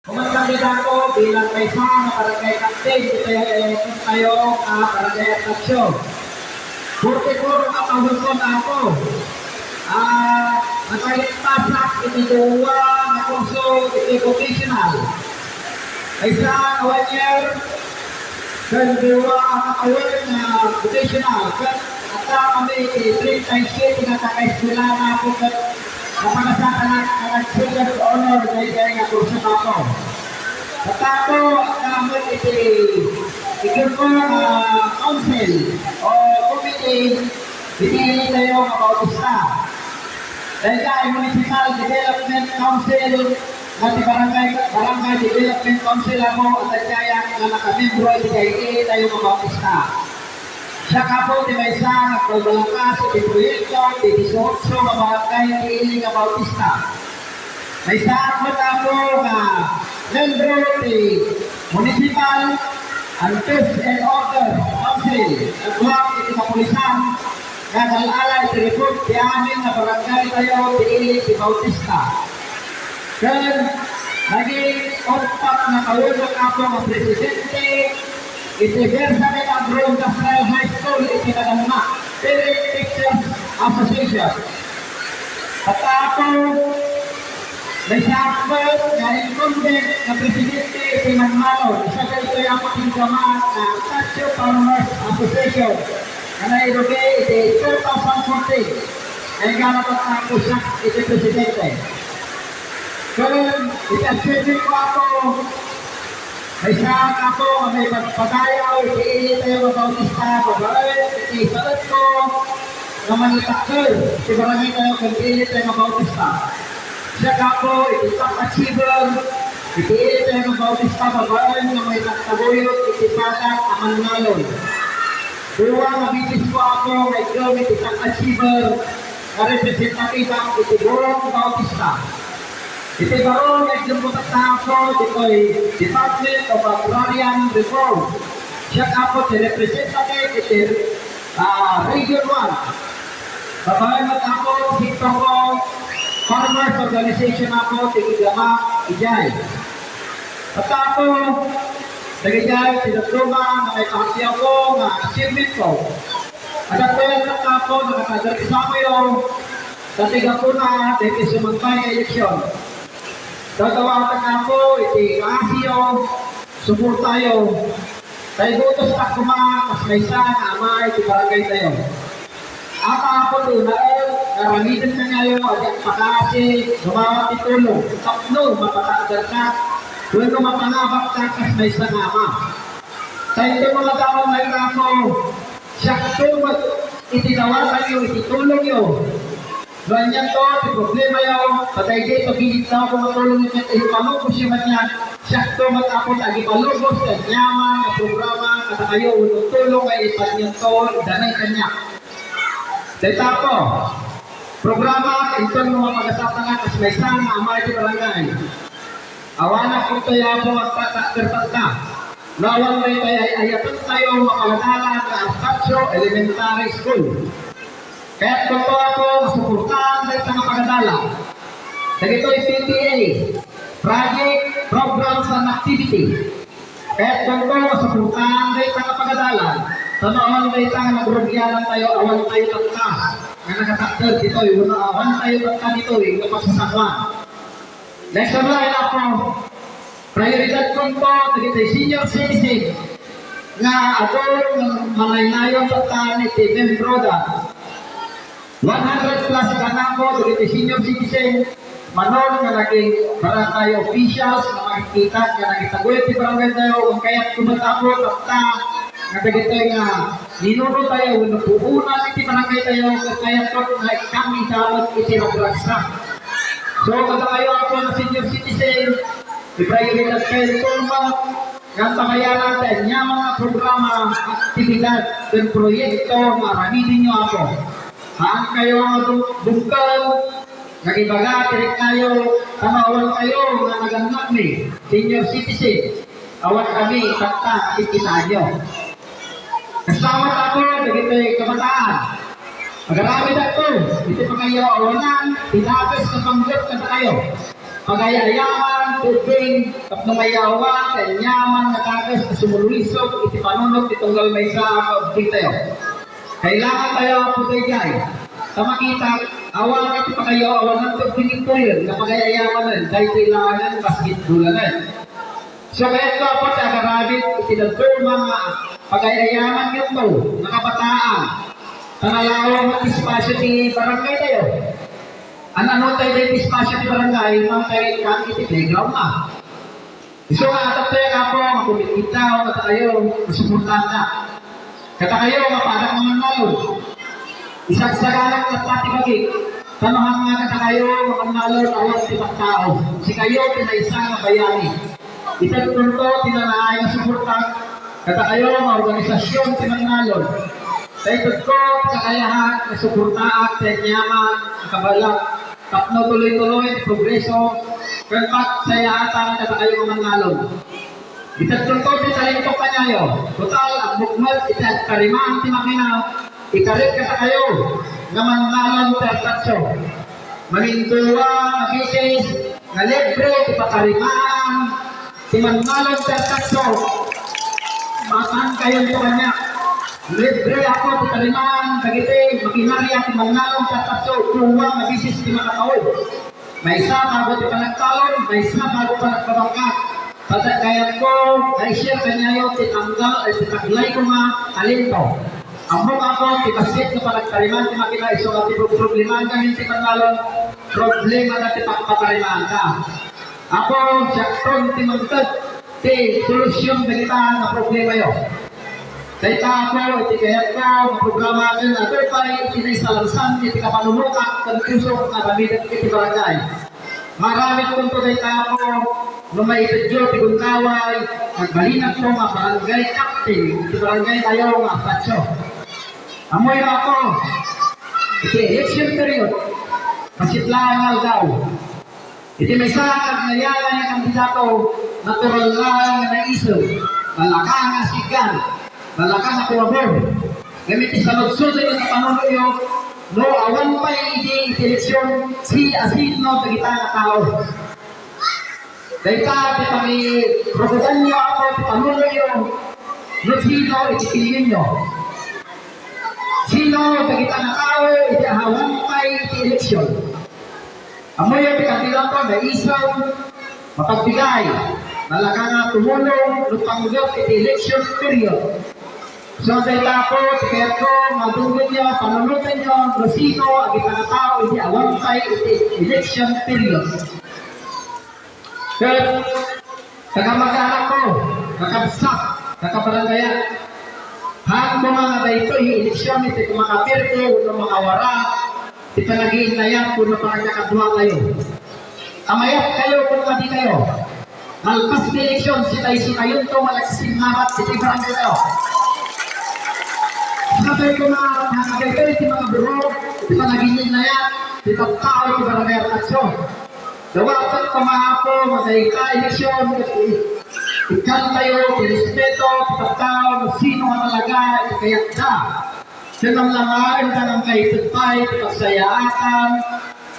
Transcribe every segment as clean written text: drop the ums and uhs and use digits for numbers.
Kumangganda ko bilang may isang barangay captain, ito tayo barangay atraksyon. 44 ang kahulkon ako. Nakaligpasak, itiduwa na kurso, iti-vocational. Isang 1 year, kandiwa ang awal na vocational. At kami, 3 times 8, pinatakaiswila na ako napagasakan na nag-silver honor dahil nga kurso ako. At ako, naman ikon ko council o committee, pinili tayo mga bautista. Dahil tayo Municipal Development Council, nati Barangay Development Council ako, at kaya nga nakamembro, pinili tayo mga bautista. Siya ka po, di ba isa, nagpagbalangkas, di proyekto, di disokso, mabarangay, pinili nga bautista. May isa ako na membro di Municipal and Peace and Order Council, nagbuhang iti kapulisan, nag-alala iti report di amin na barangay tayo, pinili di bautista. Then, naging kontak na kawulog ako ng presidente, iti Versailles Agro-Industrial High School, iti Naganma, Parent Teachers Association. At ako, may sakot na incumbent na presidente iti Manmalon, isa sa ito yung pagkama na Tacho Farmers Association, na nairoge iti 2014, ay ganapat na ako siya iti presidente. Kung iti-achieving ko ako, may saan ako, may pagpadayaw, iti tayo mga bautista, pagbalit, iti salat ko, na manitakil, iti barangay tayo, kung iti tayo mga bautista. Siya ako, iti top achiever, iti tayo mga bautista, pagbalit, na may taktaguyot, iti patak, aman ngalon. Duwa, mabitis ko ako, may gawin, iti top achiever, na representative ang iti burong bautista. Iti baron ay lumbutak na ako, ito'y Department of Agrarian Reform. Siya ako, representative, iti Region 1. Babalangat ako, sector ko, Farmers Organization ako, tigigama, Ijay. At ako, nag-Ijay, sinagduma, na may kahati ako, na achievement ko. At ako, nakatagal-isama yun, tatiga ko na, dahil sumagpay eleksyon. Tatawatan ako, iti kaasiyo, support tayo. Tayo butos na kumakas may isa na ama, iti barangay tayo. Aka ako doon na karamitan na ngayon, at pakasi, gumawat itulong. Tapno, mapatagdar ka. Doon ko mapangabak ka, kas may isa na ama. Tayo ito mga tao na ito ako, siya tumag, itinawasan nyo, ititulong nyo. Ganyan to, si problema yun, patay dito, gilid na ako matulong niya, palugos siya man yan, siya to matapos, agi palugos, kanyaman, ang programa, kata kayo, unong tulong ay ipat niya to, danay kanya. Dito po, programa, ito ng mga pag-asapan nga, kasi may isang amay di barangay. Awana kung tayo po magtatakirpat na. Nawang may tayo, ayatun tayo makaladala sa Arcatio Elementary School. Kaya kung ako, masuportahan dahil sa pagdadala. Dahil ito'y PTA, Project, Programs and Activity. Kaya kung ako, masuportahan dahil sa pagdadala. Sa noon dahil sa nagrugyanan tayo, awan tayo takta. Nga nakatakter dito'y, awan tayo takta dito'y, napasasakwan. Next time lang ako, prioridad ko po, dahil ito'y senior citizen. Nga ako, manaynayon takta ni Tim Broda. 100 plus kanako, dito senior citizen, manon nga naging barangay officials na makikita nga nagitagulit di barangay tayo, kung kaya't kumatako, tapta, nga dito nga ninuno tayo, napuunan iti barangay tayo, kaya't nga kami tawag iti ragragsa. So, kada kayo ako na senior citizen, i-prioritize kayo tulma, nga tamayanan tayo niya mga programa, aktibidad, dan proyekto, maramitin nyo ako. Saan kayo ang bungkaw, nagibaga, tirik tayo, tamawan kayo, nga nagangnak ni, senior citizen, awan kami, takta, nakikita nyo. Kasawat ako, nagito'y kabataan. Magaramid ako, dito pa kayo awanan, pinapis na panggap ka na kayo. pagayayaman, tubing, kapnumayawan, kanyaman, nakakas, sumululisog, iti panunod, itunggal may sa object tayo. Kailangan tayo po tayo dyan. Sa makita, awan ito pa kayo, awan ng tubing ito yun, na pagayayaman nun, dahil kailangan basketbulanan. So kaya ito po sa karabit, itinagpur mga pagayayaman yun to, nakabataan. Tanalawang at espasyo ni barangay tayo. Ano tayo din espasyo ni barangay, mga tayo kan iti playground na. So nga atap tayo ka po, makumikita o kata kayo, masupuntan na. Kata kayo, mapadak naman nalod. Isagsagalang at pati bagig. Tanuhan nga kata kayo, makamnalod, awat si tao. Si kayo, tinaisang na bayani. Itagpunto, tinanaay na suportan. Kata kayo, maorganisasyon, tinanalod. Sa ito ko, kakayahan, nasuportaan, tenyaman, kabalak, tapno tuloy-tuloy, progreso, kanpat, sayatan, kata kayo manalog. Itagpunto, tinalito ka nyayo. Total, ang bukmat, itagkarimaan, timakina, ikarit kata kayo, na manlalang tertatso. Manintuwa, nabisis, na libre, ipakarimaan, timanlalang tertatso. Matan kayo ito kanya. Libre ako, pagkalimaan, kagiti, makinari at manlalong tertatso, tuwang, nabisis, timakatawid. May isa bago ti panagtalon, may isa bago panagpabangkat. Patagkayan ko, kay-share kanyayo, titanggal, ay titaglay ko nga, talento. Ang mga ako, tibasit na panagkariman, timakina, iso nga problemahan kami, timanlalong, problema na tipakpakarimaan ka. Ako, siyakton, timangtad, ti solusyon na kita na problema yun. Dahil ako, itikayat ko, programa din na terpay, itinaisalansan, itikapanumukak, kankusok, na ramidat itibarangay. Maramit kong to dahil ako, nung may itadyo, tiguntaway, nagbalinag ko, mga barangay captain, itibarangay tayo, mga patso. Amoy ako, iti-election period, masitlangal daw. Iti may sakag na yan ang kandidato, natural lang na iso, malakang asigan, malakang na kuwabor. Gamit sa lagsusin ng panunuyo, no awan pa yung eleksyon, si asino sa kita na tao. Dahil ka, kami prokutan nyo ako, panunuyo, no sino itipiliin nyo. Sino sa kita na tao, itiahawan pa yung eleksyon. Amoy yung pikabilang ko na isaw, mapagbigay, malaka nga tumulong, lupanggot, election period. So, dahil ako, tikayat ko, madungin nyo, panunutin nyo, lusino, agita na tao, hindi awang tayo, election period. Kaya, taga-mag-anak ko, kakabsak, kakabarangaya, hang mga nga dahito, eleksyon, iti kumakapirte, uno mga wara, ipanagiin na yan kung napakakadwa kayo. Amayat kayo kung mati kayo. Malpas na eleksyon, si kayo ito, malaksin nabat, si Tibrang kayo. Sabi ko na, nakagay kayo, si mga buro, ipanagiin na yan, si tao, si barangay atasyon. Dawapan ko maapo, magayita, eleksyon, ikan kayo, respeto, tao, sino ang talaga, ikayat na. Sinang lamarin ka ng kaitutay, pagsayaatan,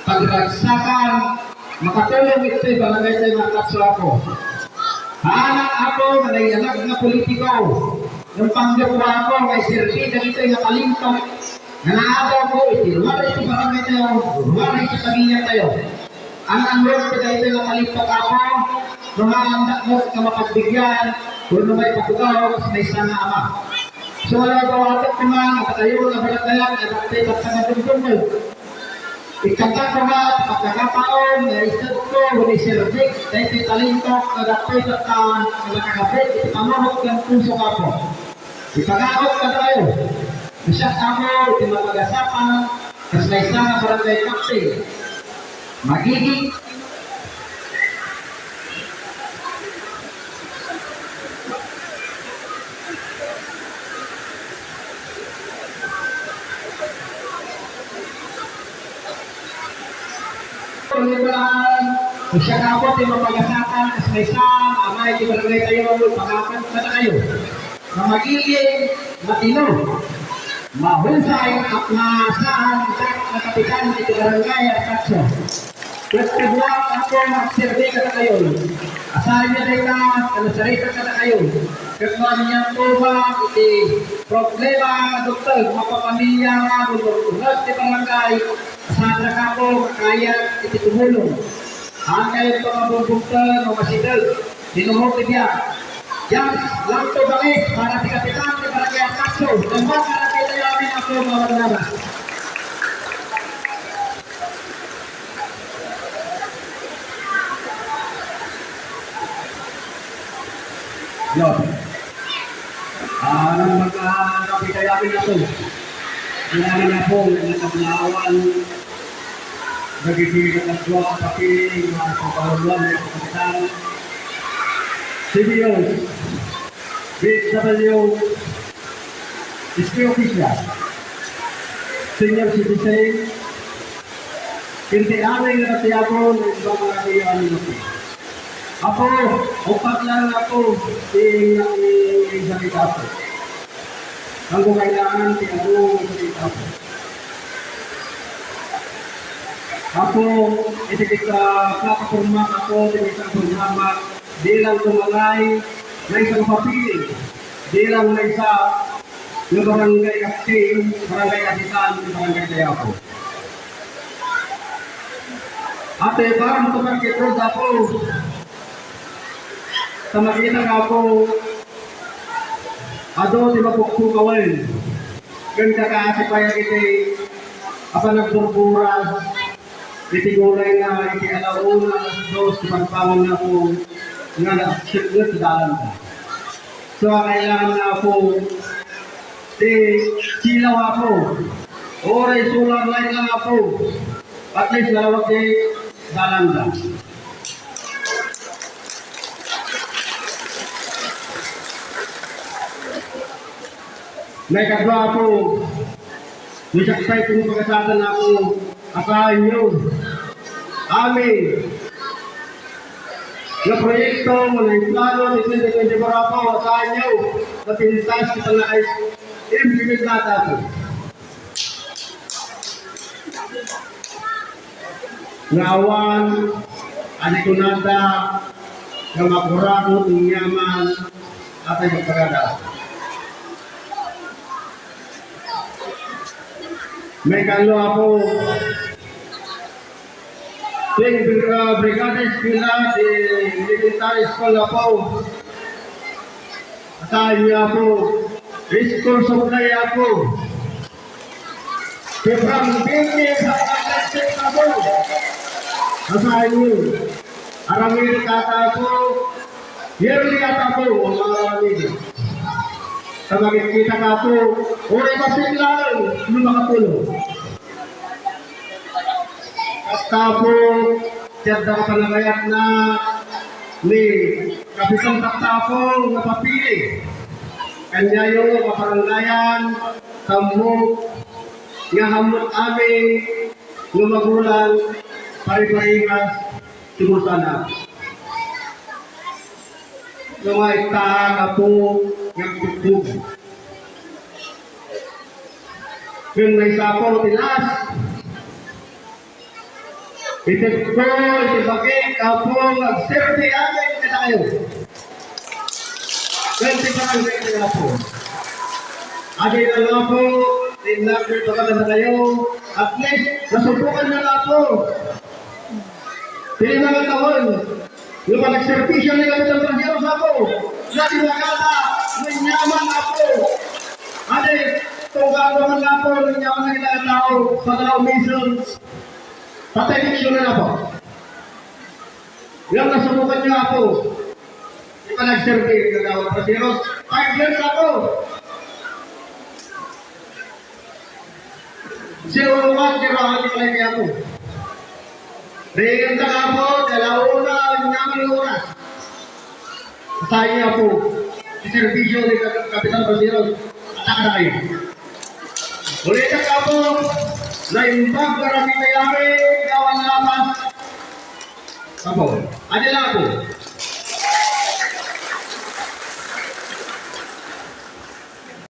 pagragsakan, makatulong ito'y barangay tayo makaswa ko. Anak ako, nalayanag na politiko. Yung panggapwa ko, may sirpida ito'y nakalintong. Nanaabaw ko, itiluwara ito barangay tayo, luwara ito pamilya tayo. Ang anong ko dahil ito'y nakalintong ako, lumalandak mo ka mapagbigyan, kung may papugaw, may sana ama. So, wala ba watak ko mga nakatayo na balagayan na nakatay sa nagdungdungol. Ikagkat ko nga, pagkakataon, na isad ko, wala sirdik, dahil may talento, na nakatay sa nakakabit, itamahot ng puso ka po. Ipag-aot ka tayo. Masyak ako, itimapag-asapan, kasi may isang na barangay captain. Magiging siya ka po, timapag-asakan, as may isang, amay, tibarangay tayo, pag-apan na kayo, na magiging matino, mahusay at nasaan, na kapitan, tibarangay at katso. Kedua ako magsirbi ka na kayo. Asahan niya na ita, sarita ka na kayo. Kedua niya tuba, iti problema na doktor, mapapamilya nga, ulat di barangay, asahan na ka po, kaya iti tumulong. Ang kayo ito mabubuktan o masidal, sinuhoti niya. Yan, lang to bangit, para si Kapitan, di barangay ang kaso, naman na nakita namin ako mga nabas. Yun. Nang magkakapitayamin ako, kailangan na po nagkablawan, nagigiligat ang dua ang papiling, mga kapahuluan, mga kapitan, CBOs, BSW, SK official, senior citizen, kintianay na natiyapon, ng ibang mga kayaan natin. Ako, upat lang ako, salita ko. Ang kailangan, tinagong salita ko. Ako, itikit sa plataforma ako, itikit sa programa, di lang tumalay, na isang papiling, di lang na isa, ng barangay captain, barangay asitan, barangay Tayapo. Ate, parang tumakitod ako, sa makita nga po, ado di mapukpukawal. Ganda ka si Paya iti, apa nagburburas, iti gulay na, iti alauna, dos, pagpawang na po, nga nagsigat sa dalan ka. So, kailangan na po, silaw ako, oray solar light lang ako, at least lalawag di dalan ka. May kadwa po, may saksay kung pagkasatan ako, asahan nyo, amin, na proyekto, mga plano, hindi mo po, asahan nyo, na pintas kita na ay implement nata po. Ngawan, anikunanda, na makurako, tinyaman, at ay magpagada. May kalo ako ting Brigada Eskwela di Military School ako. Asahan niya ako, school supply ako. Kipang bindi sa pagkakasik ako. Asahan niyo, aramil kata ako, yearly kata ako, mga sa makikita ka po, oray pasig lang, yung makatulong. At tapo, tiyada ka panagayat na ni Kapitan Taktapo na papili. Kanya yung kaparangayan, hamok, nga hamok amin, lumagulang, pari-parikas, simusana. Lumay ka po, yang bukbuk. Yung may sapo, tilas. Itik ko, itibagay, kapong, agserti, amin, kita kayo. Ganti pa ang ganti na po. Adi na nga po, tinagay pa ka na kayo. At least, nasubukan na nga po. Pili mga taon, yung pag-servisyo nila sa Brasil ako, lagi nakata, may nyaman ako. Ade, tunggabangan na po, may nyaman na ilang tao, sa tao mission, pateleksyon na po. Yung nasubukan niya ako, yung pag-servisyo na daw Brasil, 5 years ako. Sinuruan, kirahan yung lagi ako. Ringan ka po, dalauna, naman oras. Saya po, servisyo ni Kapitan Basiros, atak na kayo. Ulit ka po, naimbag karami kayari, gawan lapas. Apo, adila po.